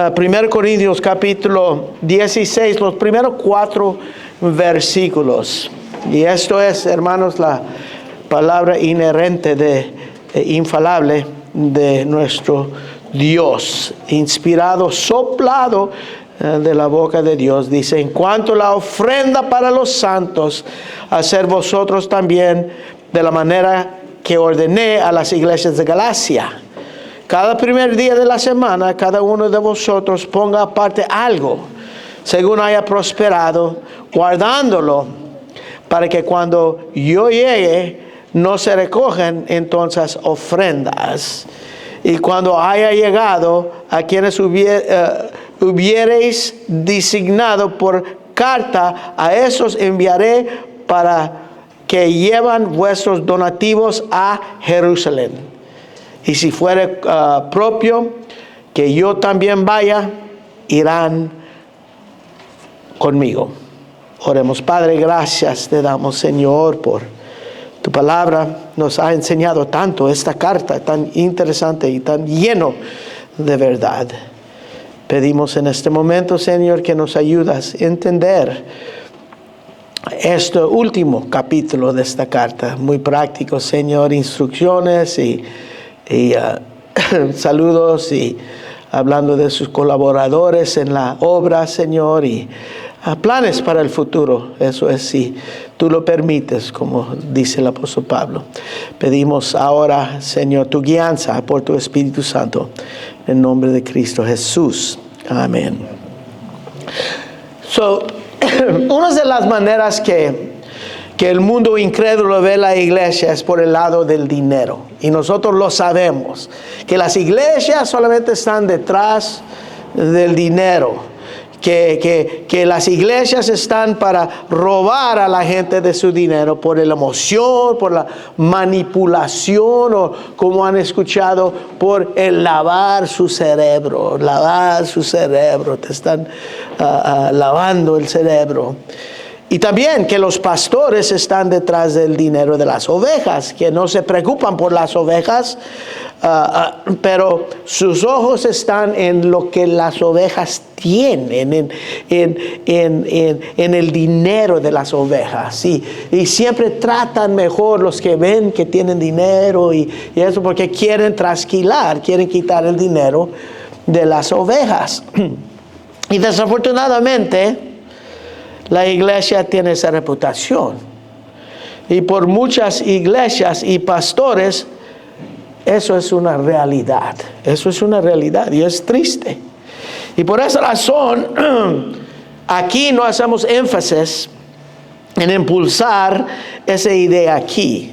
1 Corintios capítulo 16, los primeros 4 versículos. Y esto es, hermanos, la palabra inherente infalable de nuestro Dios, inspirado, soplado de la boca de Dios. Dice: en cuanto a la ofrenda para los santos, hacer vosotros también de la manera que ordené a las iglesias de Galacia. Cada primer día de la semana, cada uno de vosotros ponga aparte algo, según haya prosperado, guardándolo, para que cuando yo llegue, no se recogen entonces ofrendas. Y cuando haya llegado a quienes hubiereis designado por carta, a esos enviaré para que llevan vuestros donativos a Jerusalén. Y si fuere propio que yo también vaya, irán conmigo. Oremos. Padre, gracias te damos, Señor, por tu palabra. Nos ha enseñado tanto esta carta tan interesante y tan lleno de verdad. Pedimos en este momento, Señor, que nos ayudas a entender este último capítulo de esta carta. Muy práctico, Señor, instrucciones y saludos, y hablando de sus colaboradores en la obra, Señor, y planes para el futuro. Eso es, si tú lo permites, como dice el apóstol Pablo. Pedimos ahora, Señor, tu guianza por tu Espíritu Santo, en nombre de Cristo Jesús. Amén. Una de las maneras que el mundo incrédulo ve la iglesia es por el lado del dinero. Y nosotros lo sabemos, que las iglesias solamente están detrás del dinero. Que las iglesias están para robar a la gente de su dinero por la emoción, por la manipulación, o como han escuchado, por el lavar su cerebro. Te están lavando el cerebro. Y también que los pastores están detrás del dinero de las ovejas, que no se preocupan por las ovejas, pero sus ojos están en lo que las ovejas tienen, en el dinero de las ovejas. Y siempre tratan mejor los que ven que tienen dinero y eso, porque quieren trasquilar, quieren quitar el dinero de las ovejas. Y desafortunadamente, la iglesia tiene esa reputación. Y por muchas iglesias y pastores, eso es una realidad. Eso es una realidad y es triste. Y por esa razón, aquí no hacemos énfasis en impulsar esa idea aquí,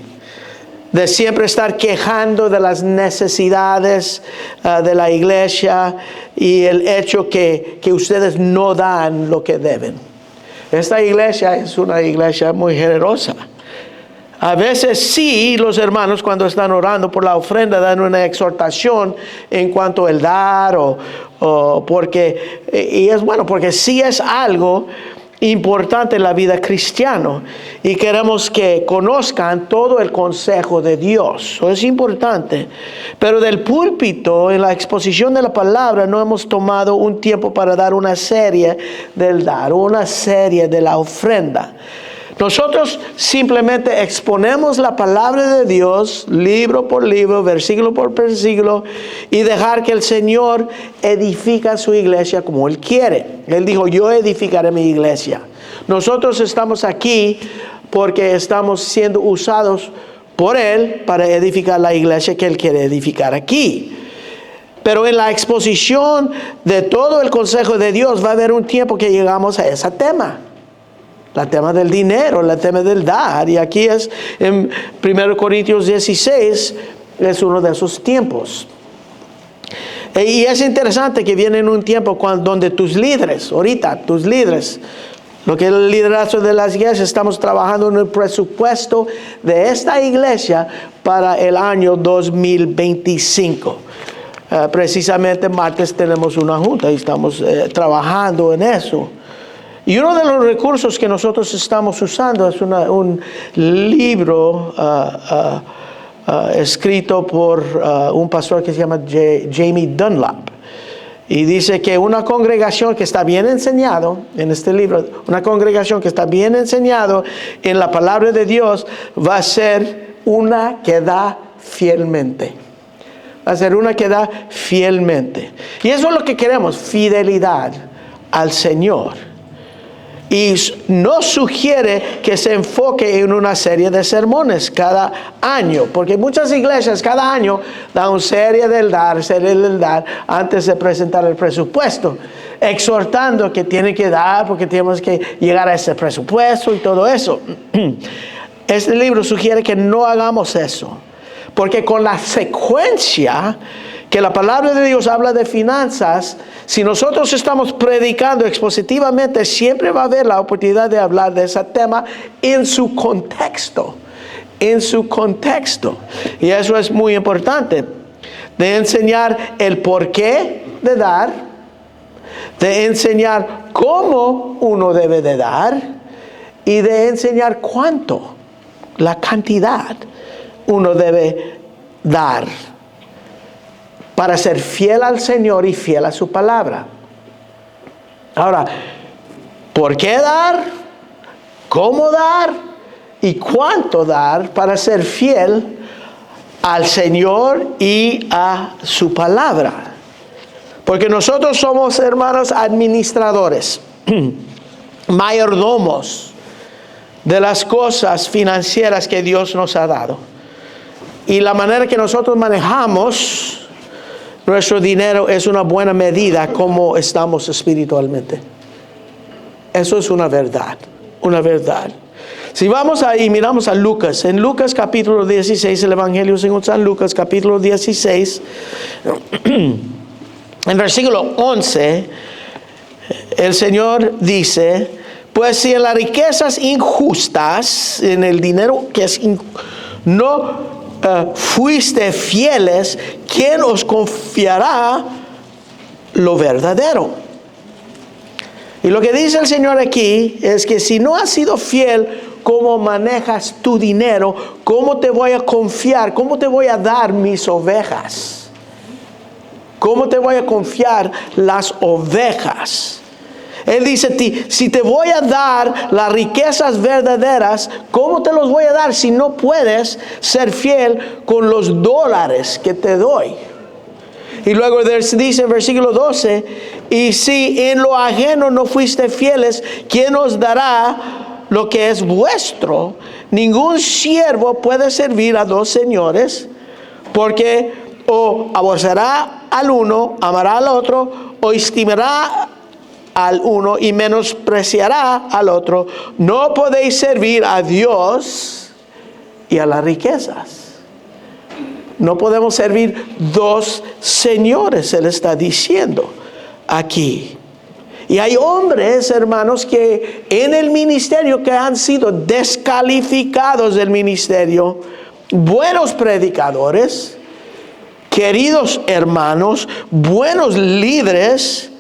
de siempre estar quejando de las necesidades de la iglesia y el hecho que ustedes no dan lo que deben. Esta iglesia es una iglesia muy generosa. A veces sí, los hermanos cuando están orando por la ofrenda dan una exhortación en cuanto al dar porque, y es bueno porque sí es algo importante en la vida cristiana y queremos que conozcan todo el consejo de Dios. Eso es importante. Pero del púlpito, en la exposición de la palabra, no hemos tomado un tiempo para dar una serie del dar, una serie de la ofrenda. Nosotros simplemente exponemos la palabra de Dios, libro por libro, versículo por versículo, y dejar que el Señor edifica su iglesia como Él quiere. Él dijo: yo edificaré mi iglesia. Nosotros estamos aquí porque estamos siendo usados por Él para edificar la iglesia que Él quiere edificar aquí. Pero en la exposición de todo el consejo de Dios va a haber un tiempo que llegamos a ese tema. El tema del dinero, el tema del dar. Y aquí es en 1 Corintios 16, es uno de esos tiempos. Y es interesante que viene en un tiempo donde tus líderes, lo que es el liderazgo de las iglesias, estamos trabajando en el presupuesto de esta iglesia para el año 2025. Precisamente martes tenemos una junta y estamos trabajando en eso. Y uno de los recursos que nosotros estamos usando es un libro escrito por un pastor que se llama Jamie Dunlap. Y dice que una congregación que está bien enseñado en este libro, una congregación que está bien enseñado en la palabra de Dios, va a ser una que da fielmente. Va a ser una que da fielmente. Y eso es lo que queremos, fidelidad al Señor. Y nos sugiere que se enfoque en una serie de sermones cada año, porque muchas iglesias cada año dan una serie del dar antes de presentar el presupuesto, exhortando que tienen que dar porque tenemos que llegar a ese presupuesto y todo eso. Este libro sugiere que no hagamos eso, porque con la secuencia que la palabra de Dios habla de finanzas, si nosotros estamos predicando expositivamente, siempre va a haber la oportunidad de hablar de ese tema en su contexto. En su contexto. Y eso es muy importante. De enseñar el porqué de dar. De enseñar cómo uno debe de dar. Y de enseñar cuánto, la cantidad, uno debe dar. Para ser fiel al Señor y fiel a su palabra. Ahora, ¿por qué dar? ¿Cómo dar? ¿Y cuánto dar para ser fiel al Señor y a su palabra? Porque nosotros somos, hermanos, administradores, mayordomos de las cosas financieras que Dios nos ha dado. Y la manera que nosotros manejamos nuestro dinero es una buena medida como estamos espiritualmente. Eso es una verdad, una verdad. Si vamos ahí, miramos a Lucas, en Lucas capítulo 16, el Evangelio según San Lucas capítulo 16, en versículo 11, el Señor dice, pues si en las riquezas injustas, en el dinero que es fuiste fieles, ¿quién os confiará lo verdadero? Y lo que dice el Señor aquí es que si no has sido fiel, ¿cómo manejas tu dinero? ¿Cómo te voy a confiar? ¿Cómo te voy a dar mis ovejas? ¿Cómo te voy a confiar las ovejas? Él dice, si te voy a dar las riquezas verdaderas, ¿cómo te los voy a dar si no puedes ser fiel con los dólares que te doy? Y luego dice en versículo 12, y si en lo ajeno no fuiste fieles, ¿quién os dará lo que es vuestro? Ningún siervo puede servir a dos señores, porque o aborrecerá al uno, amará al otro, o estimará al uno y menospreciará al otro. No podéis servir a Dios y a las riquezas. No podemos servir dos señores, Él está diciendo aquí. Y hay hombres, hermanos, que en el ministerio que han sido descalificados del ministerio, buenos predicadores, queridos hermanos, buenos líderes,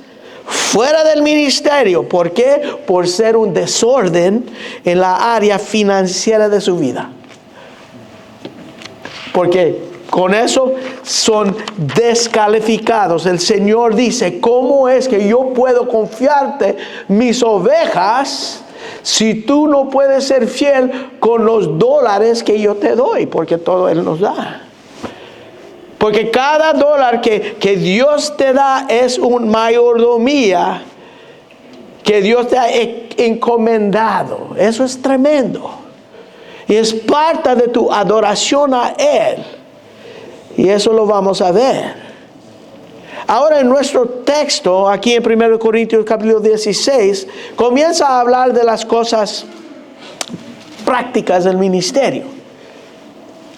fuera del ministerio. ¿Por qué? Por ser un desorden en la área financiera de su vida. Porque con eso son descalificados. El Señor dice, ¿cómo es que yo puedo confiarte mis ovejas si tú no puedes ser fiel con los dólares que yo te doy? Porque todo Él nos da. Porque cada dólar que Dios te da es una mayordomía que Dios te ha encomendado. Eso es tremendo. Y es parte de tu adoración a Él. Y eso lo vamos a ver. Ahora en nuestro texto, aquí en 1 Corintios capítulo 16, comienza a hablar de las cosas prácticas del ministerio.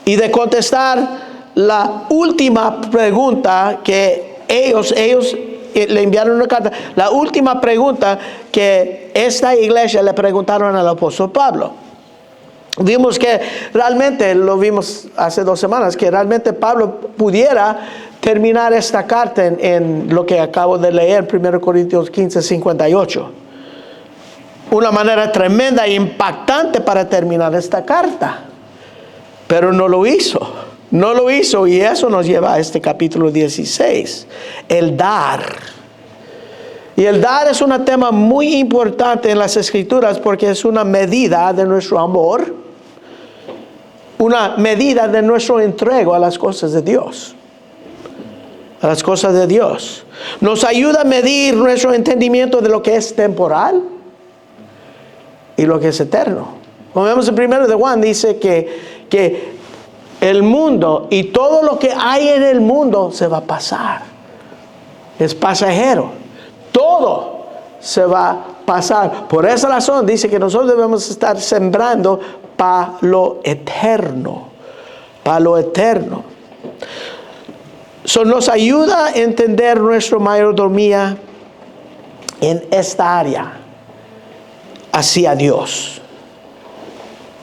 Y de contestar la última pregunta que ellos le enviaron una carta. La última pregunta que esta iglesia le preguntaron al apóstol Pablo. Vimos que realmente, lo vimos hace 2 semanas, que realmente Pablo pudiera terminar esta carta en lo que acabo de leer, 1 Corintios 15, 58. Una manera tremenda e impactante para terminar esta carta. Pero no lo hizo. No lo hizo, y eso nos lleva a este capítulo 16. El dar. Y el dar es un tema muy importante en las Escrituras porque es una medida de nuestro amor, una medida de nuestro entrego a las cosas de Dios. A las cosas de Dios. Nos ayuda a medir nuestro entendimiento de lo que es temporal y lo que es eterno. Como vemos en 1 de Juan, dice que el mundo y todo lo que hay en el mundo se va a pasar. Es pasajero. Todo se va a pasar. Por esa razón dice que nosotros debemos estar sembrando para lo eterno. Para lo eterno. Eso nos ayuda a entender nuestra mayordomía en esta área hacia Dios.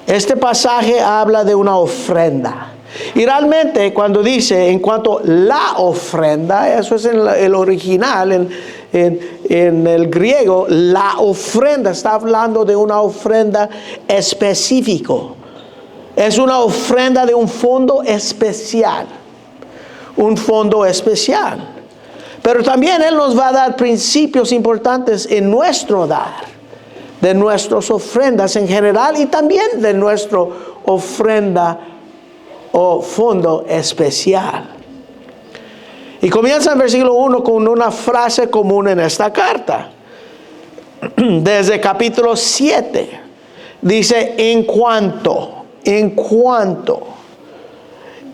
Este pasaje habla de una ofrenda. Y realmente cuando dice en cuanto a la ofrenda, eso es en el original, en el griego, la ofrenda está hablando de una ofrenda específico. Es una ofrenda de un fondo especial. Un fondo especial. Pero también Él nos va a dar principios importantes en nuestro dar, de nuestras ofrendas en general y también de nuestra ofrenda o fondo especial. Y comienza en versículo 1 con una frase común en esta carta. Desde capítulo 7 dice en cuanto.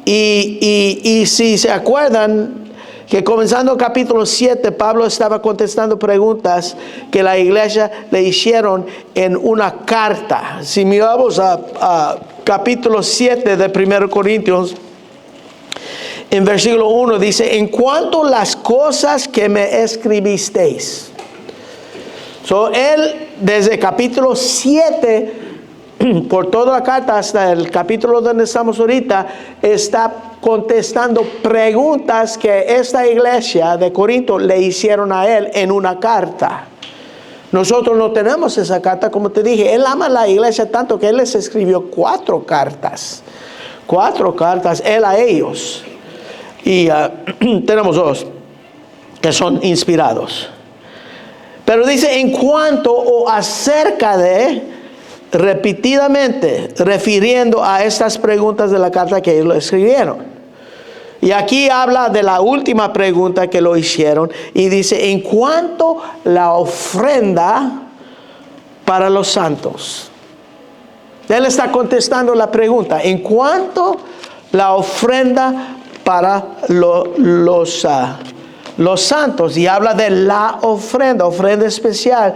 Y si se acuerdan que comenzando el capítulo 7, Pablo estaba contestando preguntas que la iglesia le hicieron en una carta. Si miramos a capítulo 7 de 1 Corintios, en versículo 1 dice, en cuanto a las cosas que me escribisteis. Él desde capítulo 7, por toda la carta hasta el capítulo donde estamos ahorita, está contestando preguntas que esta iglesia de Corinto le hicieron a él en una carta. Nosotros no tenemos esa carta, como te dije. Él ama a la iglesia tanto que él les escribió 4 cartas. 4 cartas, él a ellos. Y tenemos 2 que son inspirados. Pero dice en cuanto o acerca de, repetidamente refiriendo a estas preguntas de la carta que ellos lo escribieron. Y aquí habla de la última pregunta que lo hicieron y dice en cuanto la ofrenda para los santos. Él está contestando la pregunta en cuanto la ofrenda para los santos, y habla de la ofrenda especial.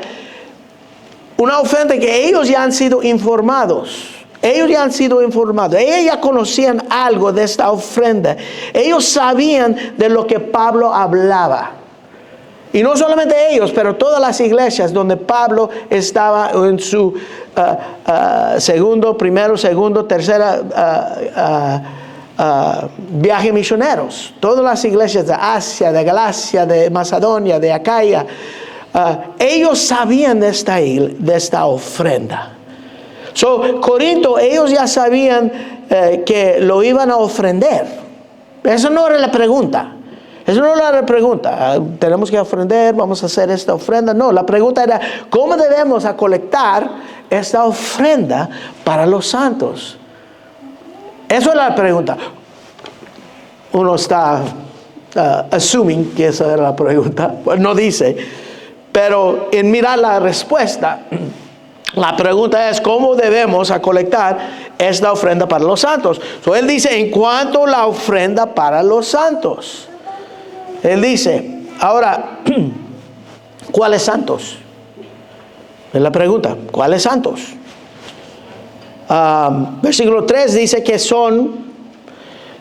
Una ofrenda que ellos ya han sido informados. Ellos ya conocían algo de esta ofrenda. Ellos sabían de lo que Pablo hablaba. Y no solamente ellos, pero todas las iglesias donde Pablo estaba en su segundo, tercera viaje misioneros. Todas las iglesias de Asia, de Galacia, de Macedonia, de Acaya. Ellos sabían de esta ofrenda. Corinto, ellos ya sabían que lo iban a ofrender. Eso no era la pregunta. Tenemos que ofrender, vamos a hacer esta ofrenda. No, la pregunta era, ¿cómo debemos colectar esta ofrenda para los santos? Eso es la pregunta. Uno está assuming que esa era la pregunta. Pues no dice. Pero en mirar la respuesta, la pregunta es cómo debemos colectar esta ofrenda para los santos. Él dice en cuanto a la ofrenda para los santos. Él dice, ahora, ¿cuáles santos? Es la pregunta, ¿cuáles santos? Versículo 3 dice que son,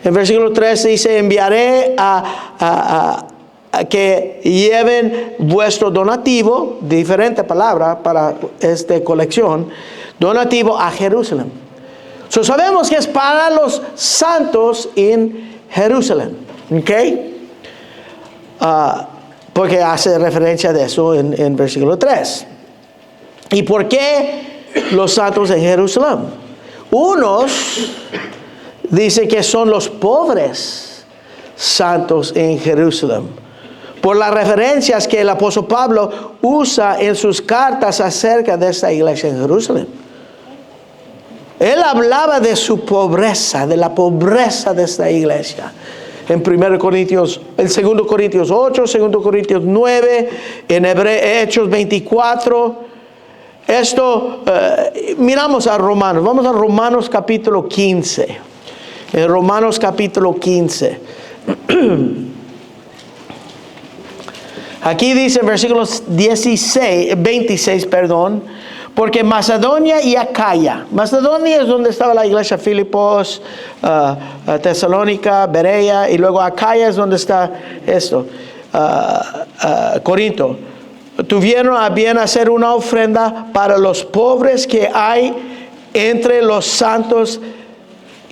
en versículo 3 dice, enviaré a que lleven vuestro donativo, diferente palabra para esta colección, donativo a Jerusalén. Sabemos que es para los santos en Jerusalén, ¿ok? Porque hace referencia de eso en versículo 3. ¿Y por qué los santos en Jerusalén? Unos dicen que son los pobres santos en Jerusalén. por las referencias que el apóstol Pablo usa en sus cartas acerca de esta iglesia en Jerusalén. Él hablaba de su pobreza, de la pobreza de esta iglesia. En 1 Corintios, en 2 Corintios 8, 2 Corintios 9, en Hechos 24. Esto, miramos a Romanos. Vamos a Romanos capítulo 15. En Romanos capítulo 15. Aquí dice en versículos 26, porque Macedonia y Acaya. Macedonia es donde estaba la iglesia Filipos, Tesalónica, Berea, y luego Acaya es donde está esto, Corinto. Tuvieron a bien hacer una ofrenda para los pobres que hay entre los santos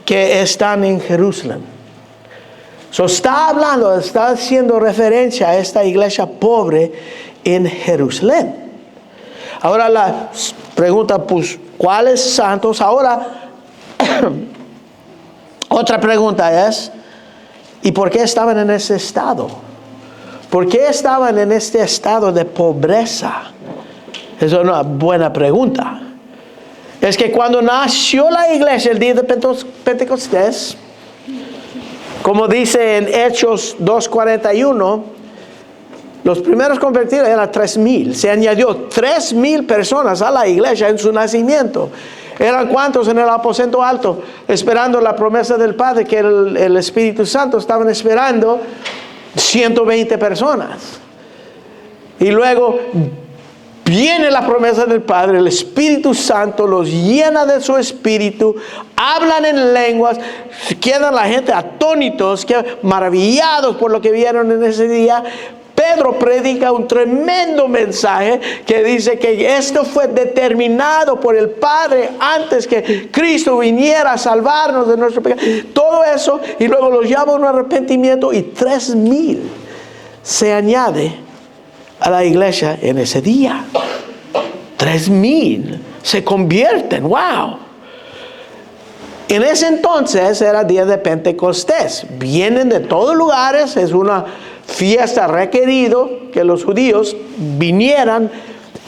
que están en Jerusalén. Está haciendo referencia a esta iglesia pobre en Jerusalén. Ahora la pregunta, pues, ¿cuáles santos? Ahora, otra pregunta es, ¿y por qué estaban en ese estado? ¿Por qué estaban en este estado de pobreza? Es una buena pregunta. Es que cuando nació la iglesia el día de Pentecostés, como dice en Hechos 2:41, los primeros convertidos eran 3,000. Se añadió 3,000 personas a la iglesia en su nacimiento. ¿Eran cuántos en el aposento alto? Esperando la promesa del Padre, que el Espíritu Santo. Estaban esperando 120 personas. Y luego viene la promesa del Padre, el Espíritu Santo los llena de su Espíritu, hablan en lenguas, quedan la gente atónitos, maravillados por lo que vieron en ese día. Pedro predica un tremendo mensaje que dice que esto fue determinado por el Padre antes que Cristo viniera a salvarnos de nuestro pecado. Todo eso, y luego los llama a un arrepentimiento, y 3,000 se añade a la iglesia en ese día. 3,000 se convierten. ¡Wow! En ese entonces era día de Pentecostés. Vienen de todos lugares. Es una fiesta requerido que los judíos vinieran.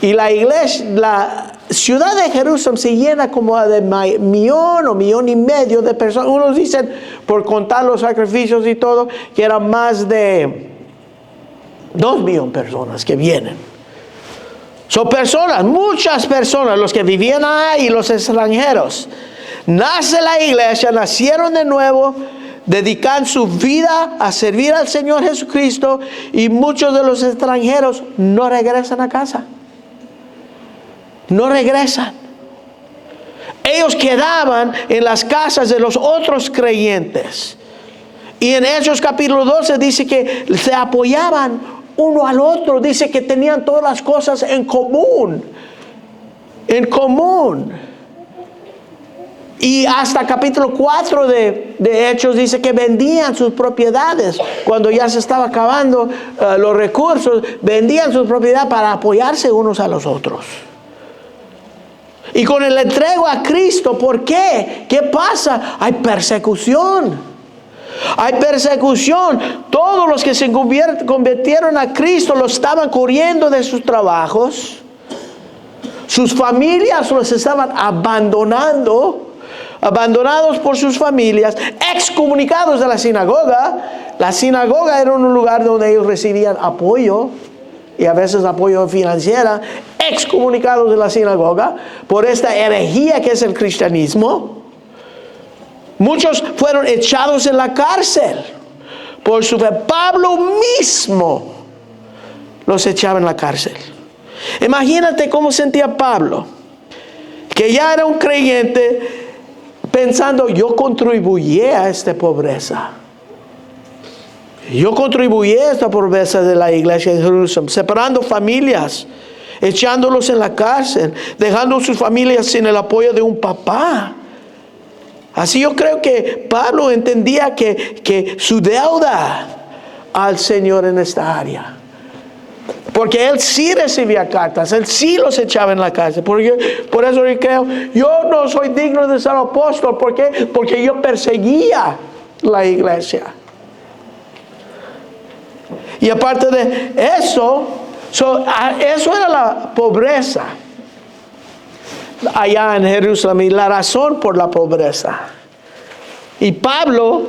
Y la iglesia, la ciudad de Jerusalén se llena como de 1,000,000 o 1,500,000 de personas. Unos dicen, por contar los sacrificios y todo, que eran más de 2,000,000 personas que vienen. Son personas, muchas personas, los que vivían ahí y los extranjeros. Nace la iglesia, nacieron de nuevo, dedican su vida a servir al Señor Jesucristo, y muchos de los extranjeros no regresan a casa. No regresan. Ellos quedaban en las casas de los otros creyentes. Y en Hechos capítulo 12 dice que se apoyaban uno al otro. Dice que tenían todas las cosas en común. En común. Y hasta capítulo 4 de Hechos dice que vendían sus propiedades. Cuando ya se estaba acabando los recursos, vendían sus propiedades para apoyarse unos a los otros. Y con el entrego a Cristo, ¿por qué? ¿Qué pasa? Hay persecución. Hay persecución. Todos los que se convirtieron a Cristo lo estaban corriendo de sus trabajos. Sus familias los estaban abandonando. Abandonados por sus familias, excomunicados de la sinagoga. La sinagoga era un lugar donde ellos recibían apoyo, y a veces apoyo financiero. Excomunicados de la sinagoga por esta herejía que es el cristianismo. Muchos fueron echados en la cárcel por su fe. Pablo mismo los echaba en la cárcel. Imagínate cómo sentía Pablo, que ya era un creyente, pensando, yo contribuí a esta pobreza. Yo contribuí a esta pobreza de la iglesia de Jerusalén, separando familias, echándolos en la cárcel, dejando sus familias sin el apoyo de un papá. Así yo creo que Pablo entendía que su deuda al Señor en esta área. Porque él sí recibía cartas, él sí los echaba en la cárcel. Por eso yo creo, yo no soy digno de ser apóstol. ¿Por qué? Porque yo perseguía la iglesia. Y aparte de eso, eso era la pobreza allá en Jerusalén y la razón por la pobreza. Y Pablo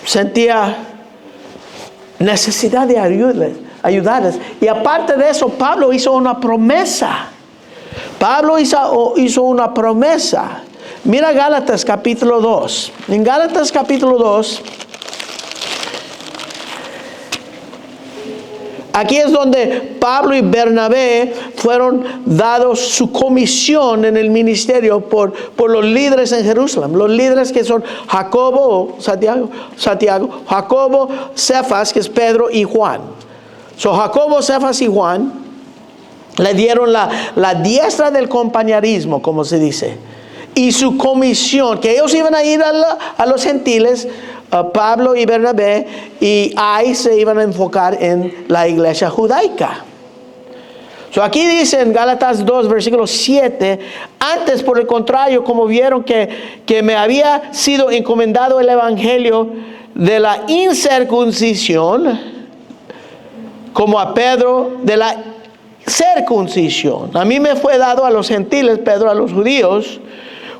sentía necesidad de ayudarles. Y aparte de eso, Pablo hizo una promesa. Pablo hizo una promesa. Mira Gálatas capítulo 2. En Gálatas capítulo 2, aquí es donde Pablo y Bernabé fueron dados su comisión en el ministerio por los líderes en Jerusalén. Los líderes que son Jacobo, Jacobo, Cefas, que es Pedro, y Juan. Jacobo, Cefas y Juan le dieron la diestra del compañerismo, como se dice. Y su comisión, que ellos iban a ir a los gentiles, Pablo y Bernabé, y ahí se iban a enfocar en la iglesia judaica. Aquí dice en Gálatas 2, versículo 7, antes por el contrario, como vieron que me había sido encomendado el evangelio de la incircuncisión, como a Pedro de la circuncisión. A mí me fue dado a los gentiles, Pedro a los judíos,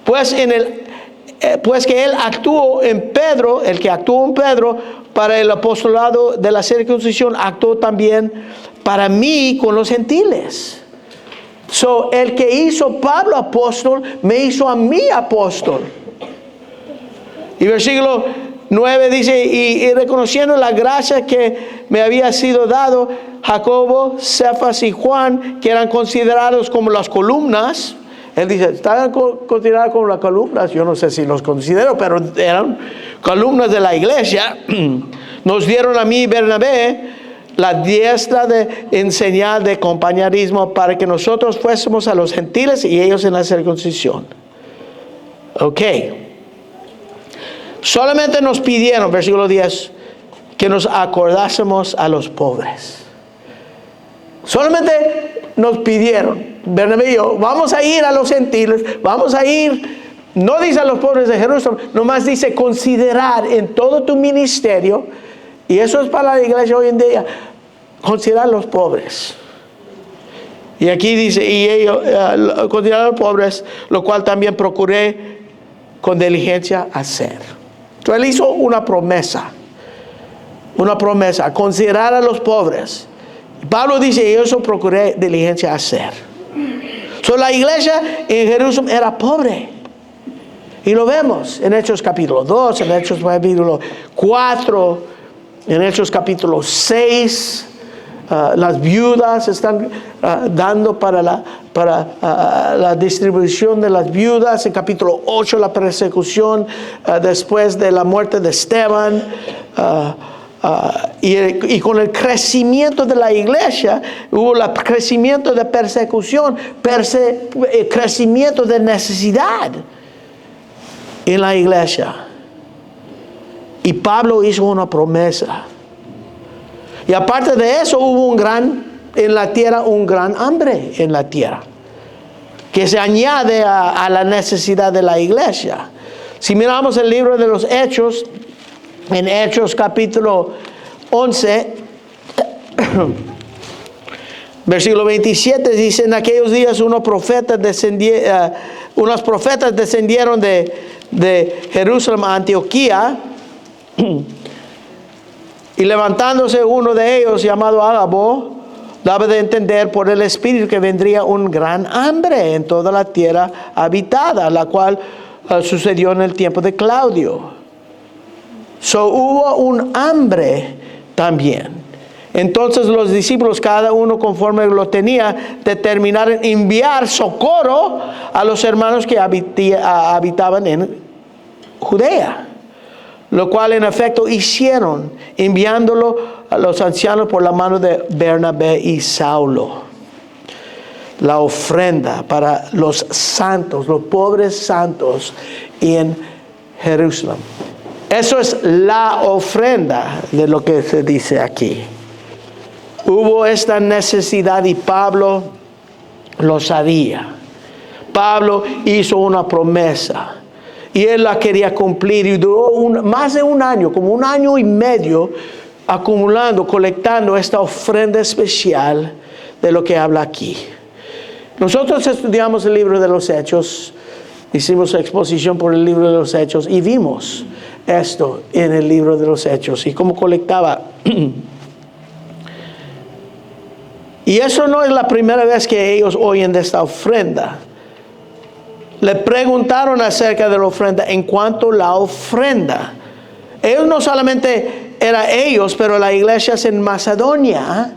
pues que él actuó en Pedro, el que actuó en Pedro para el apostolado de la circuncisión, actuó también para mí con los gentiles. El que hizo Pablo apóstol, me hizo a mí apóstol. Y versículo 9 dice, y reconociendo la gracia que me había sido dado, Jacobo, Cefas y Juan, que eran considerados como las columnas. Él dice, estaban considerados como las columnas, yo no sé si los considero, pero eran columnas de la iglesia. Nos dieron a mí, Bernabé, la diestra de enseñar de compañerismo para que nosotros fuésemos a los gentiles y ellos en la circuncisión. Ok. Solamente nos pidieron, versículo 10, que nos acordásemos a los pobres. Solamente nos pidieron, Bernabé y yo, vamos a ir a los gentiles, vamos a ir, no dice a los pobres de Jerusalén, nomás dice considerar en todo tu ministerio, y eso es para la iglesia hoy en día, considerar a los pobres. Y aquí dice, y ellos, considerar a los pobres, lo cual también procuré con diligencia hacer. Entonces él hizo una promesa, considerar a los pobres. Pablo dice, y eso procuré diligencia hacer. La iglesia en Jerusalén era pobre. Y lo vemos en Hechos capítulo 2, en Hechos capítulo 4, en Hechos capítulo 6. Las viudas están dando para la distribución de las viudas. En capítulo 8, la persecución después de la muerte de Esteban. Y con el crecimiento de la iglesia hubo el crecimiento de persecución, crecimiento de necesidad en la iglesia. Y Pablo hizo una promesa. Y aparte de eso hubo un gran hambre en la tierra, que se añade a la necesidad de la iglesia. Si miramos el libro de los Hechos, en Hechos capítulo 11, versículo 27, dice, en aquellos días unos profetas descendieron de Jerusalén a Antioquía, y levantándose uno de ellos, llamado Agabo, daba de entender por el Espíritu que vendría un gran hambre en toda la tierra habitada, la cual sucedió en el tiempo de Claudio. Hubo un hambre también. Entonces los discípulos, cada uno conforme lo tenía, determinaron enviar socorro a los hermanos que habitaban en Judea. Lo cual en efecto hicieron, enviándolo a los ancianos por la mano de Bernabé y Saulo. La ofrenda para los santos, los pobres santos en Jerusalén. Eso es la ofrenda de lo que se dice aquí. Hubo esta necesidad y Pablo lo sabía. Pablo hizo una promesa. Y él la quería cumplir y duró más de un año, como un año y medio, acumulando, colectando esta ofrenda especial de lo que habla aquí. Nosotros estudiamos el libro de los Hechos, hicimos exposición por el libro de los Hechos y vimos esto en el libro de los Hechos y cómo colectaba. Y eso no es la primera vez que ellos oyen de esta ofrenda. Le preguntaron acerca de la ofrenda en cuanto a la ofrenda. Ellos no solamente eran ellos, pero las iglesias en Macedonia,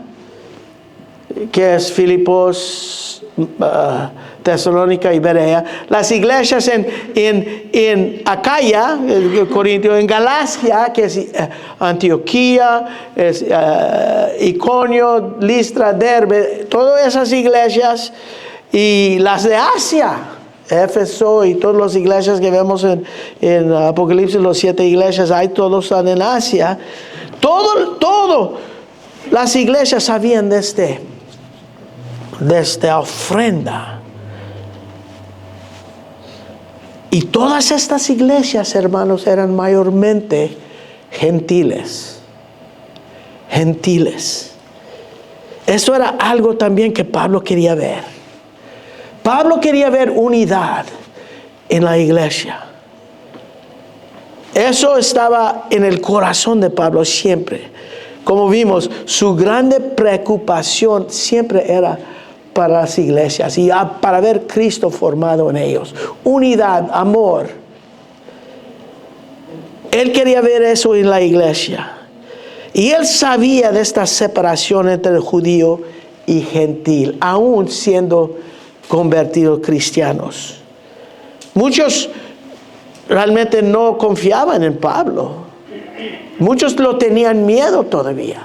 que es Filipos, Tesalónica y Berea, las iglesias en Acaya, Corintio, en Galacia, que es Antioquía, es Iconio, Listra, Derbe, todas esas iglesias, y las de Asia, Éfeso y todas las iglesias que vemos en Apocalipsis, los 7 iglesias, ahí todos están en Asia. Todo, las iglesias sabían de esta ofrenda. Y todas estas iglesias, hermanos, eran mayormente gentiles. Gentiles. Eso era algo también que Pablo quería ver. Pablo quería ver unidad en la iglesia. Eso estaba en el corazón de Pablo siempre. Como vimos, su grande preocupación siempre era para las iglesias y para ver Cristo formado en ellos. Unidad, amor. Él quería ver eso en la iglesia. Y él sabía de esta separación entre el judío y gentil, aún siendo convertidos cristianos. Muchos realmente no confiaban en Pablo. Muchos lo tenían miedo todavía,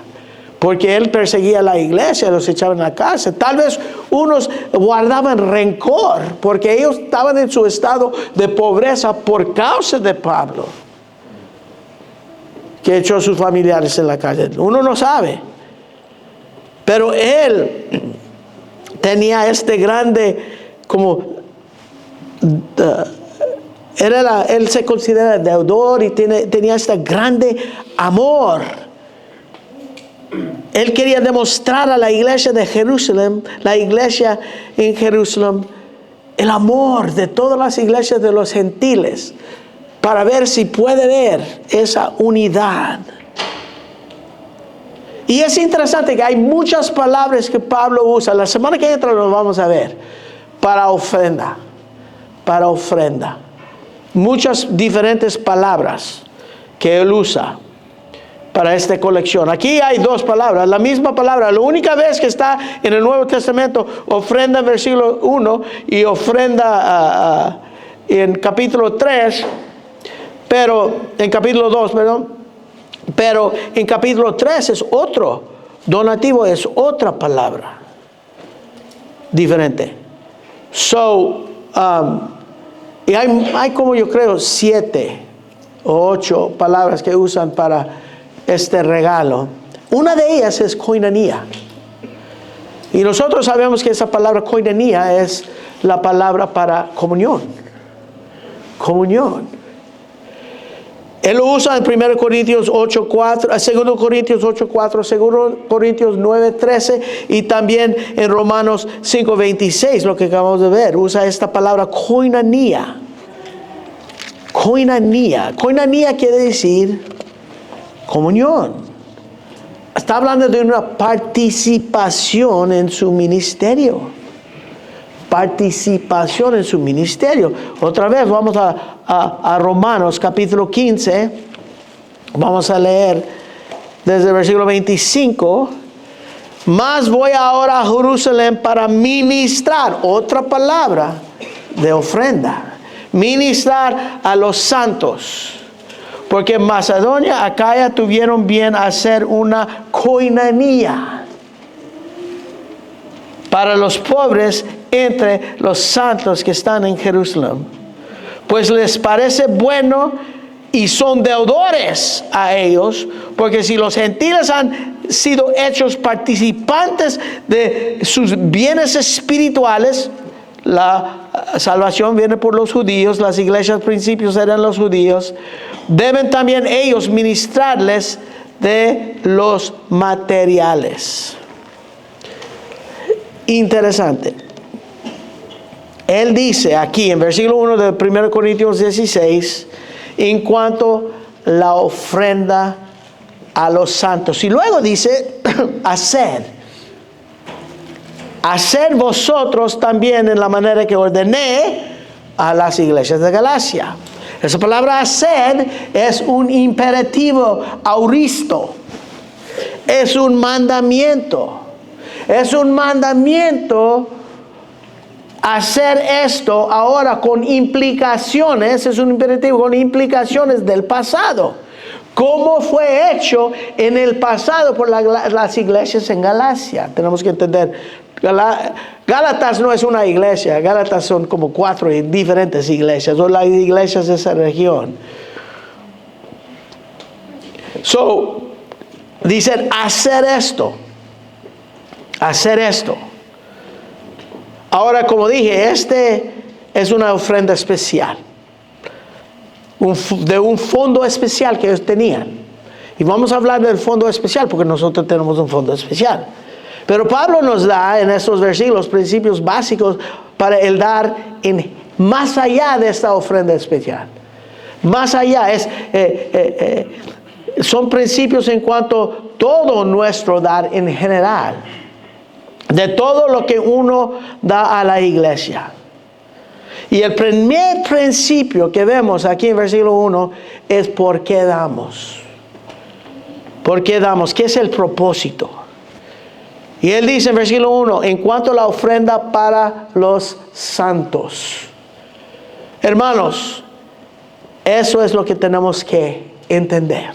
porque él perseguía a la iglesia, los echaban a la cárcel. Tal vez unos guardaban rencor, porque ellos estaban en su estado de pobreza por causa de Pablo, que echó a sus familiares en la calle. Uno no sabe. Pero él tenía este grande, él se considera deudor y tenía este grande amor. Él quería demostrar a la iglesia de Jerusalén, la iglesia en Jerusalén, el amor de todas las iglesias de los gentiles, para ver si puede ver esa unidad. Y es interesante que hay muchas palabras que Pablo usa. La semana que entra lo vamos a ver. Para ofrenda. Para ofrenda. Muchas diferentes palabras que él usa para esta colección. Aquí hay 2 palabras, la misma palabra. La única vez que está en el Nuevo Testamento, ofrenda en versículo 1 y ofrenda en capítulo 3, pero en capítulo 2, perdón. Pero en capítulo 3 es otro. Donativo es otra palabra diferente. Y hay como yo creo 7 o 8 palabras que usan para este regalo. Una de ellas es koinonia. Y nosotros sabemos que esa palabra koinonia es la palabra para comunión. Comunión. Él lo usa en 1 Corintios 8:4, 2 Corintios 8:4, 2 Corintios 9:13 y también en Romanos 5:26, lo que acabamos de ver. Usa esta palabra koinonia. Koinonia. Koinonia quiere decir comunión. Está hablando de una participación en su ministerio. Participación en su ministerio. Otra vez vamos a Romanos capítulo 15. Vamos a leer desde el versículo 25. Mas voy ahora a Jerusalén para ministrar. Otra palabra de ofrenda. Ministrar a los santos. Porque en Macedonia, Acaya tuvieron bien hacer una koinonia para los pobres entre los santos que están en Jerusalén. Pues les parece bueno y son deudores a ellos, porque si los gentiles han sido hechos participantes de sus bienes espirituales, la salvación viene por los judíos, las iglesias al principio eran los judíos, deben también ellos ministrarles de los materiales. Interesante. Él dice aquí en versículo 1 de 1 Corintios 16, en cuanto a la ofrenda a los santos. Y luego dice, haced vosotros también en la manera que ordené a las iglesias de Galacia. Esa palabra hacer es un imperativo auristo. Es un mandamiento. Es un mandamiento hacer esto ahora con implicaciones. Es un imperativo con implicaciones del pasado. ¿Cómo fue hecho en el pasado por las iglesias en Galacia? Tenemos que entender. Gálatas no es una iglesia. Gálatas son como 4 diferentes iglesias, o las iglesias de esa región. Dicen hacer esto. Hacer esto. Ahora, como dije, este es una ofrenda especial. De un fondo especial que ellos tenían. Y vamos a hablar del fondo especial porque nosotros tenemos un fondo especial. Pero Pablo nos da en estos versículos principios básicos para el dar más allá de esta ofrenda especial. Más allá, son principios en cuanto a todo nuestro dar en general. De todo lo que uno da a la iglesia. Y el primer principio que vemos aquí en versículo 1 es ¿por qué damos? ¿Por qué damos? ¿Qué es el propósito? Y él dice en versículo 1, en cuanto a la ofrenda para los santos. Hermanos, eso es lo que tenemos que entender.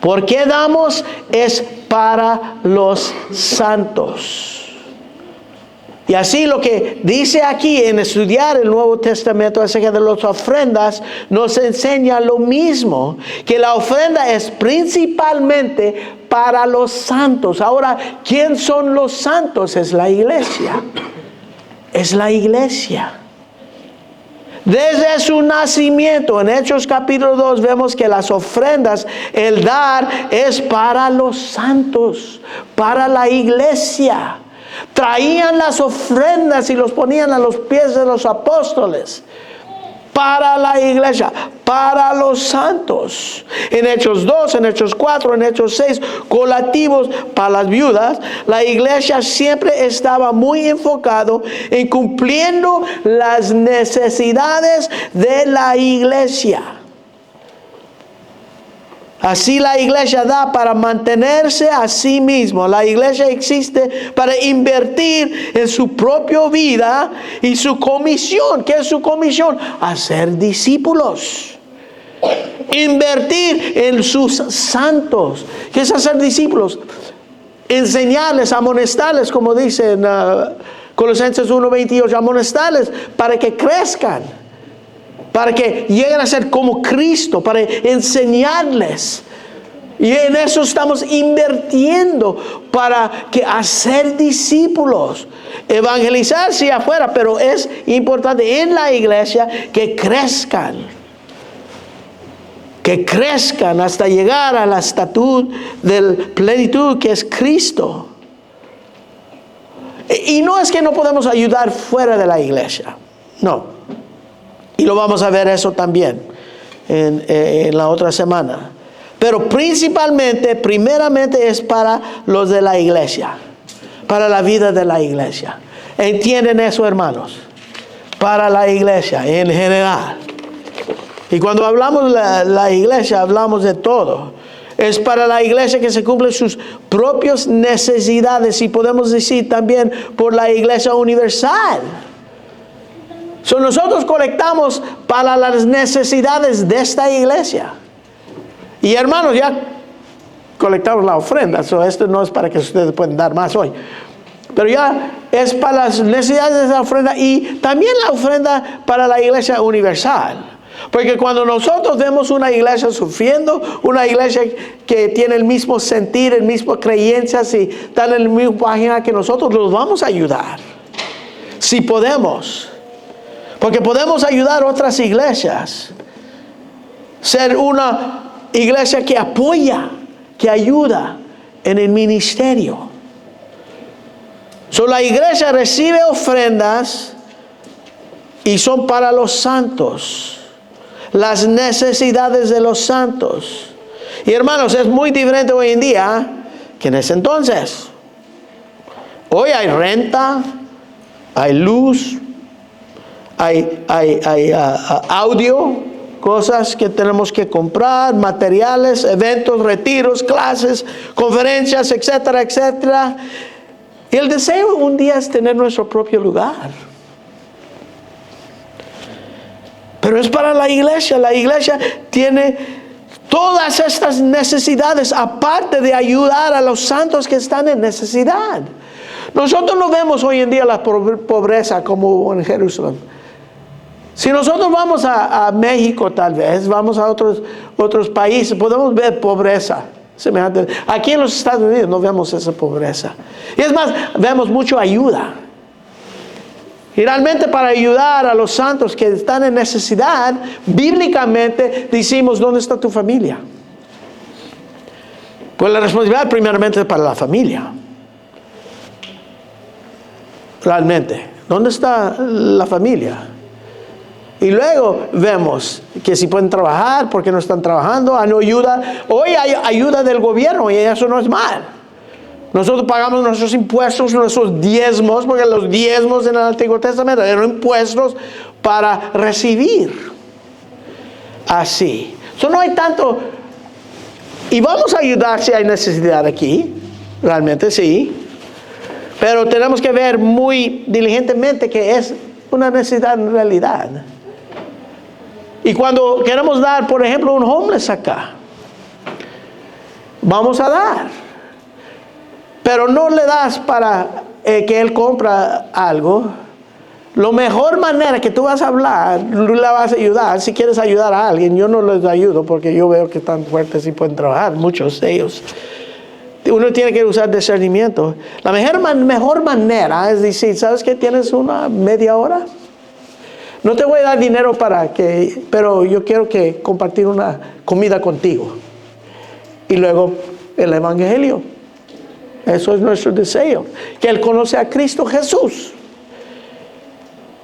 ¿Por qué damos? Es para los santos. Y así lo que dice aquí en estudiar el Nuevo Testamento acerca de las ofrendas nos enseña lo mismo, que la ofrenda es principalmente para los santos. Ahora, ¿quién son los santos? Es la iglesia. Es la iglesia. Desde su nacimiento, en Hechos capítulo 2, vemos que las ofrendas, el dar, es para los santos, para la iglesia. Traían las ofrendas y los ponían a los pies de los apóstoles. Para la iglesia, para los santos. En Hechos 2, en Hechos 4, en Hechos 6, colativos para las viudas, la iglesia siempre estaba muy enfocado en cumpliendo las necesidades de la iglesia. Así la iglesia da para mantenerse a sí mismo. La iglesia existe para invertir en su propia vida y su comisión. ¿Qué es su comisión? Hacer discípulos. Invertir en sus santos. ¿Qué es hacer discípulos? Enseñarles, amonestarles, como dice en Colosenses 1:28, amonestarles para que crezcan. Para que lleguen a ser como Cristo, para enseñarles. Y en eso estamos invirtiendo para que hacer discípulos. Evangelizar sí afuera, pero es importante en la iglesia que crezcan. Que crezcan hasta llegar a la estatura de plenitud que es Cristo. Y no es que no podemos ayudar fuera de la iglesia. No. Y lo vamos a ver eso también en la otra semana. Pero primeramente es para los de la iglesia. Para la vida de la iglesia. ¿Entienden eso, hermanos? Para la iglesia en general. Y cuando hablamos de la iglesia, hablamos de todo. Es para la iglesia que se cumplen sus propias necesidades. Y podemos decir también por la iglesia universal. Nosotros colectamos para las necesidades de esta iglesia. Y hermanos, ya colectamos la ofrenda. Esto no es para que ustedes puedan dar más hoy. Pero ya es para las necesidades de la ofrenda y también la ofrenda para la iglesia universal. Porque cuando nosotros vemos una iglesia sufriendo, una iglesia que tiene el mismo sentir, el mismo creencias y están en la misma página que nosotros, los vamos a ayudar. Si podemos. Porque podemos ayudar a otras iglesias. Ser una iglesia que apoya que ayuda en el ministerio. La iglesia recibe ofrendas y son para los santos, las necesidades de los santos. Y hermanos, es muy diferente hoy en día que en ese entonces. Hoy hay renta, hay luz, hay audio, cosas que tenemos que comprar, materiales, eventos, retiros, clases, conferencias, etcétera, etcétera. Y el deseo un día es tener nuestro propio lugar. Pero es para la iglesia. La iglesia tiene todas estas necesidades, aparte de ayudar a los santos que están en necesidad. Nosotros no vemos hoy en día la pobreza como en Jerusalén. Si nosotros vamos a México, tal vez, vamos a otros países, podemos ver pobreza semejante. Aquí en los Estados Unidos no vemos esa pobreza. Y es más, vemos mucha ayuda. Y realmente para ayudar a los santos que están en necesidad, bíblicamente decimos, ¿dónde está tu familia? Pues la responsabilidad primeramente es para la familia. Realmente, ¿dónde está la familia? Y luego vemos que si pueden trabajar, porque no están trabajando, hay ayuda. Hoy hay ayuda del gobierno y eso no es mal. Nosotros pagamos nuestros impuestos, nuestros diezmos, porque los diezmos en el Antiguo Testamento eran impuestos para recibir. Así. No hay tanto. Y vamos a ayudar si hay necesidad aquí. Realmente sí. Pero tenemos que ver muy diligentemente que es una necesidad en realidad. Y cuando queremos dar, por ejemplo, un homeless acá, vamos a dar. Pero no le das para que él compra algo. La mejor manera que tú vas a hablar, la vas a ayudar. Si quieres ayudar a alguien, yo no les ayudo porque yo veo que están fuertes y pueden trabajar, muchos de ellos. Uno tiene que usar discernimiento. La mejor manera es decir, ¿sabes qué? ¿Tienes una media hora? No te voy a dar dinero pero yo quiero que compartir una comida contigo. Y luego el evangelio. Eso es nuestro deseo. Que él conoce a Cristo Jesús.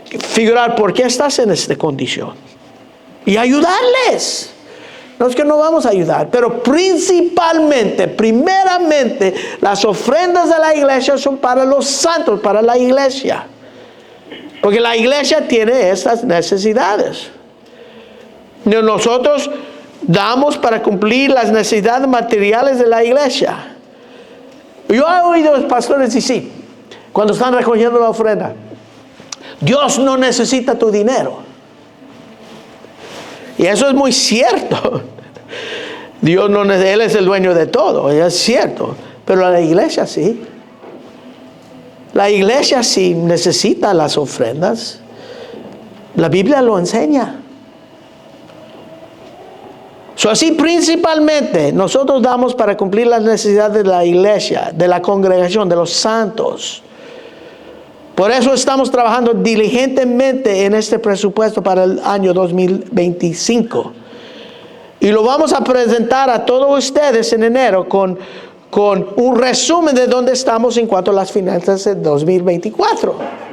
Figurar por qué estás en esta condición. Y ayudarles. No es que no vamos a ayudar, pero primeramente, las ofrendas de la iglesia son para los santos, para la iglesia. Porque la iglesia tiene estas necesidades. Nosotros damos para cumplir las necesidades materiales de la iglesia. Yo he oído a los pastores decir, cuando están recogiendo la ofrenda, Dios no necesita tu dinero. Y eso es muy cierto. Dios no, Él es el dueño de todo, es cierto. Pero la iglesia sí. La iglesia sí necesita las ofrendas. La Biblia lo enseña. Así principalmente nosotros damos para cumplir las necesidades de la iglesia, de la congregación, de los santos. Por eso estamos trabajando diligentemente en este presupuesto para el año 2025. Y lo vamos a presentar a todos ustedes en enero con un resumen de dónde estamos en cuanto a las finanzas de 2024.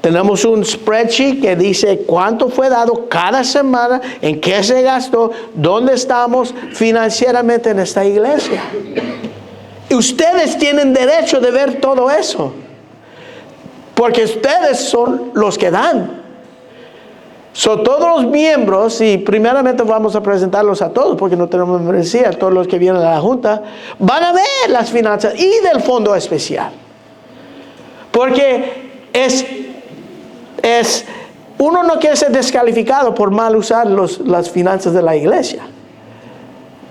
Tenemos un spreadsheet que dice cuánto fue dado cada semana, en qué se gastó, dónde estamos financieramente en esta iglesia. Y ustedes tienen derecho de ver todo eso. Porque ustedes son los que dan. Todos los miembros, y primeramente vamos a presentarlos a todos, porque no tenemos membresía, todos los que vienen a la junta, van a ver las finanzas y del fondo especial. Porque uno no quiere ser descalificado por mal usar las finanzas de la iglesia.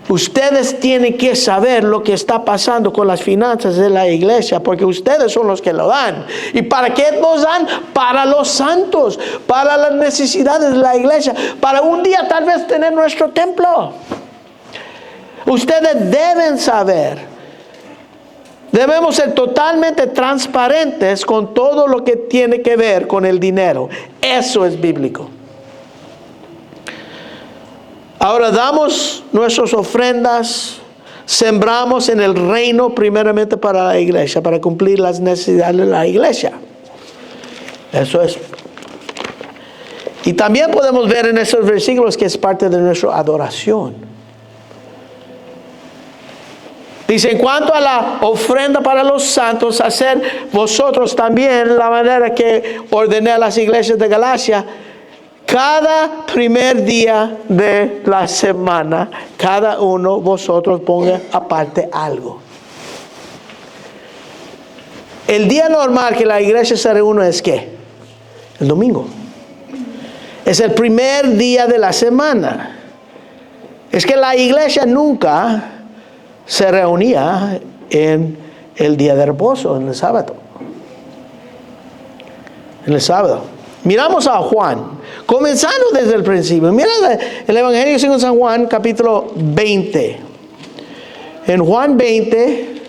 Ustedes tienen que saber lo que está pasando con las finanzas de la iglesia, porque ustedes son los que lo dan. ¿Y para qué nos dan? Para los santos, para las necesidades de la iglesia, para un día tal vez tener nuestro templo. Ustedes deben saber. Debemos ser totalmente transparentes con todo lo que tiene que ver con el dinero. Eso es bíblico. Ahora damos nuestras ofrendas sembramos en el reino primeramente para la iglesia, para cumplir las necesidades de la iglesia. Eso es. Y también podemos ver en esos versículos que es parte de nuestra adoración. Dice, en cuanto a la ofrenda para los santos, hacer vosotros también la manera que ordené a las iglesias de Galacia, cada primer día de la semana, cada uno vosotros ponga aparte algo. El día normal que la iglesia se reúne es ¿qué? El domingo. Es el primer día de la semana. Es que la iglesia nunca se reunía en el día de reposo, en el sábado. En el sábado. Miramos a Juan, comenzando desde el principio. Mira el Evangelio según San Juan, capítulo 20. En Juan 20,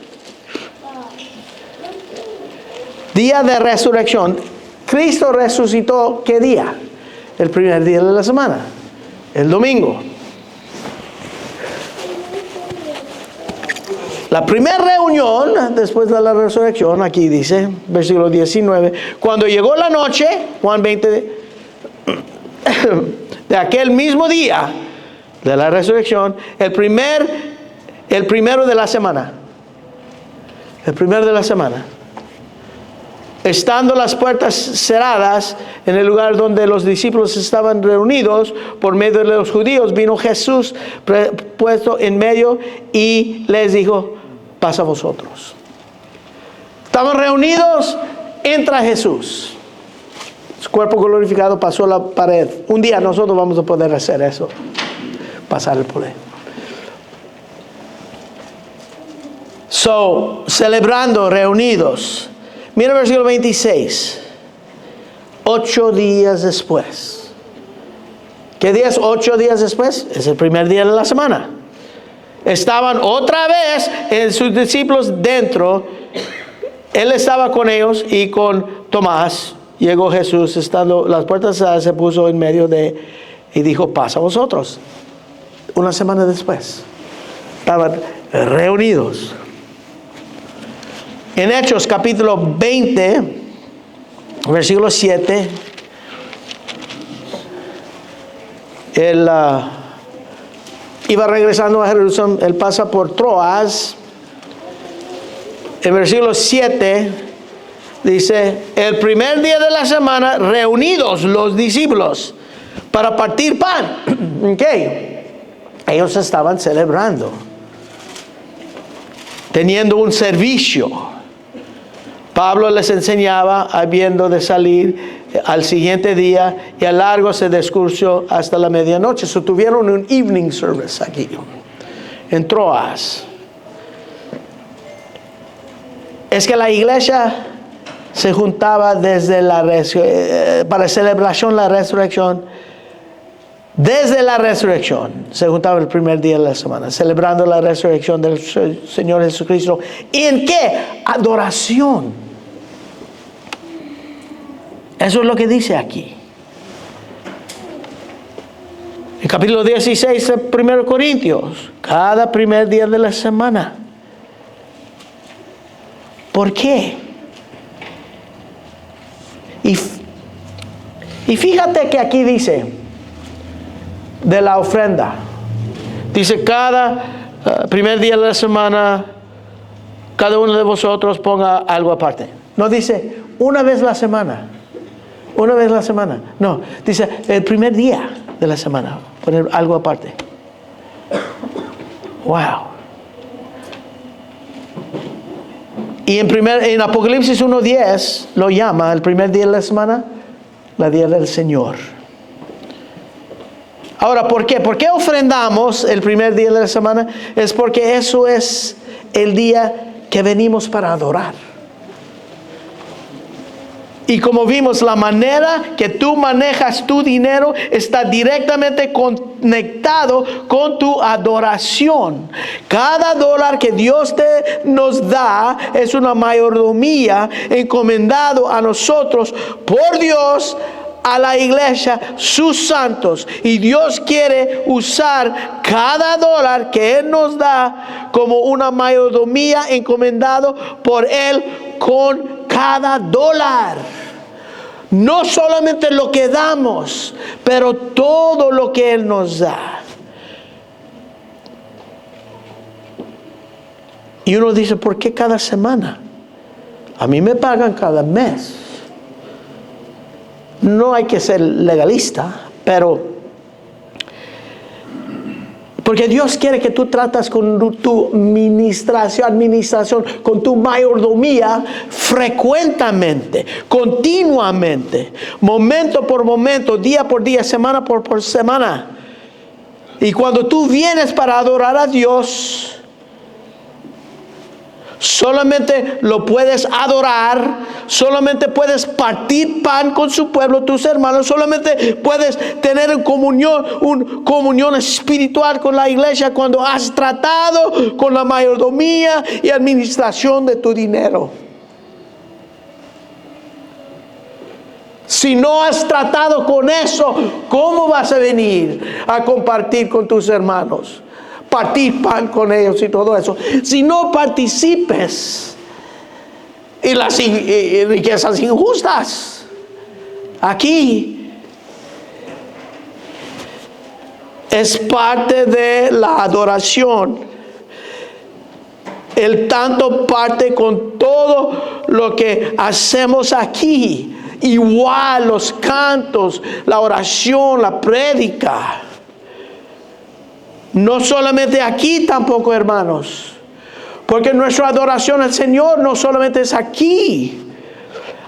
día de resurrección. Cristo resucitó, ¿qué día? El primer día de la semana, el domingo. La primera reunión después de la resurrección, aquí dice, versículo 19, cuando llegó la noche, Juan 20, de aquel mismo día de la resurrección, el primero de la semana, el primero de la semana, estando las puertas cerradas en el lugar donde los discípulos estaban reunidos por medio de los judíos, vino Jesús puesto en medio y les dijo, pasa a vosotros. Estaban reunidos, entra Jesús. Su cuerpo glorificado pasó la pared. Un día nosotros vamos a poder hacer eso, pasar el poder. Celebrando, reunidos. Mira el versículo 26. 8 días después. ¿Qué día es 8 días después? Es el primer día de la semana. Estaban otra vez en sus discípulos dentro. Él estaba con ellos y con Tomás. Llegó Jesús, estando las puertas se puso en medio y dijo, pasa a vosotros. Una semana después. Estaban reunidos. En Hechos capítulo 20, versículo 7, él iba regresando a Jerusalén, él pasa por Troas. En versículo 7 dice, el primer día de la semana, reunidos los discípulos para partir pan. Okay. Ellos estaban celebrando, teniendo un servicio. Pablo les enseñaba, habiendo de salir al siguiente día, y a largo se discursó hasta la medianoche. Tuvieron un evening service aquí, en Troas. Es que la iglesia se juntaba desde para celebración la resurrección. Desde la resurrección se juntaba el primer día de la semana, celebrando la resurrección del Señor Jesucristo. ¿En qué? Adoración. Eso es lo que dice aquí. El capítulo 16 de 1 Corintios, cada primer día de la semana. ¿Por qué? Y fíjate que aquí dice, de la ofrenda. Dice, cada primer día de la semana, cada uno de vosotros ponga algo aparte. No dice, una vez la semana. Una vez la semana. No, dice, el primer día de la semana, poner algo aparte. Wow. Y en Apocalipsis 1:10 lo llama el primer día de la semana, la día del Señor. Ahora, ¿por qué? ¿Por qué ofrendamos el primer día de la semana? Es porque eso es el día que venimos para adorar. Y como vimos, la manera que tú manejas tu dinero está directamente conectado con tu adoración. Cada dólar que Dios nos da es una mayordomía encomendado a nosotros por Dios a la iglesia sus santos. Y Dios quiere usar cada dólar que Él nos da como una mayordomía encomendado por Él con cada dólar. No solamente lo que damos, pero todo lo que Él nos da. Y uno dice, ¿por qué cada semana? A mí me pagan cada mes. No hay que ser legalista, pero porque Dios quiere que tú tratas con tu administración, con tu mayordomía frecuentemente, continuamente, momento por momento, día por día, semana por semana. Y cuando tú vienes para adorar a Dios, solamente lo puedes adorar, solamente puedes partir pan con su pueblo, tus hermanos, solamente puedes tener comunión espiritual con la iglesia cuando has tratado con la mayordomía y administración de tu dinero. Si no has tratado con eso, ¿cómo vas a venir a compartir con tus hermanos? Partir pan con ellos y todo eso. Si no participes en las riquezas injustas, aquí es parte de la adoración. El tanto parte con todo lo que hacemos aquí. Igual los cantos, la oración, la prédica. No solamente aquí tampoco, hermanos. Porque nuestra adoración al Señor no solamente es aquí.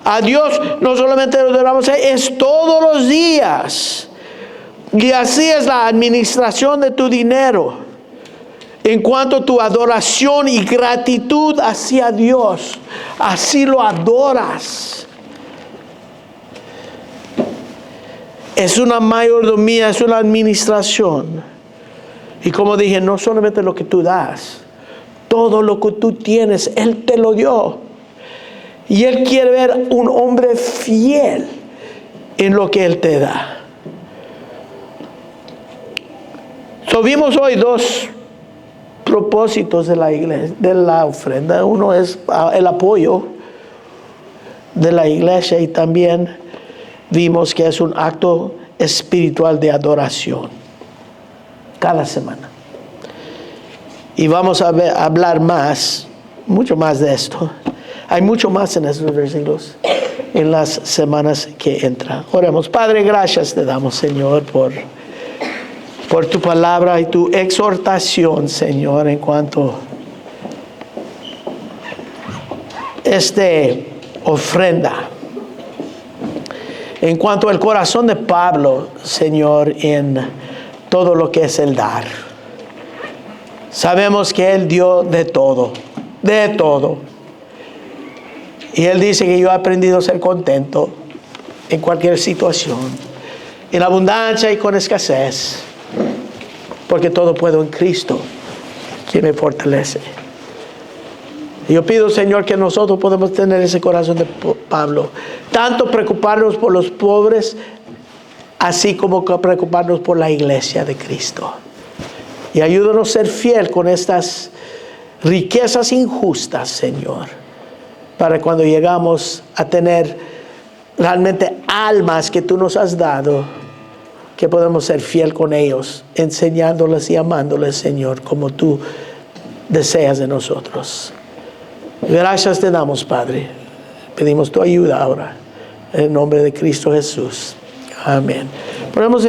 A Dios no solamente lo adoramos, es todos los días. Y así es la administración de tu dinero. En cuanto a tu adoración y gratitud hacia Dios, así lo adoras. Es una mayordomía, es una administración. Y como dije, no solamente lo que tú das, todo lo que tú tienes, Él te lo dio. Y Él quiere ver un hombre fiel en lo que Él te da. Vimos hoy dos propósitos de la iglesia, de la ofrenda. Uno es el apoyo de la iglesia y también vimos que es un acto espiritual de adoración. Cada semana. Y vamos a hablar más, mucho más de esto. Hay mucho más en estos versículos en las semanas que entran. Oremos. Padre, gracias te damos, Señor, por tu palabra y tu exhortación, Señor, en cuanto a esta ofrenda. En cuanto al corazón de Pablo, Señor, en todo lo que es el dar. Sabemos que Él dio de todo, de todo. Y Él dice que yo he aprendido a ser contento en cualquier situación, en abundancia y con escasez, porque todo puedo en Cristo, quien me fortalece. Y yo pido, Señor, que nosotros podemos tener ese corazón de Pablo, tanto preocuparnos por los pobres, así como preocuparnos por la iglesia de Cristo. Y ayúdanos a ser fiel con estas riquezas injustas, Señor, para cuando llegamos a tener realmente almas que tú nos has dado, que podemos ser fiel con ellos, enseñándoles y amándoles, Señor, como tú deseas de nosotros. Gracias te damos, Padre. Pedimos tu ayuda ahora, en el nombre de Cristo Jesús. Amén. Ponemos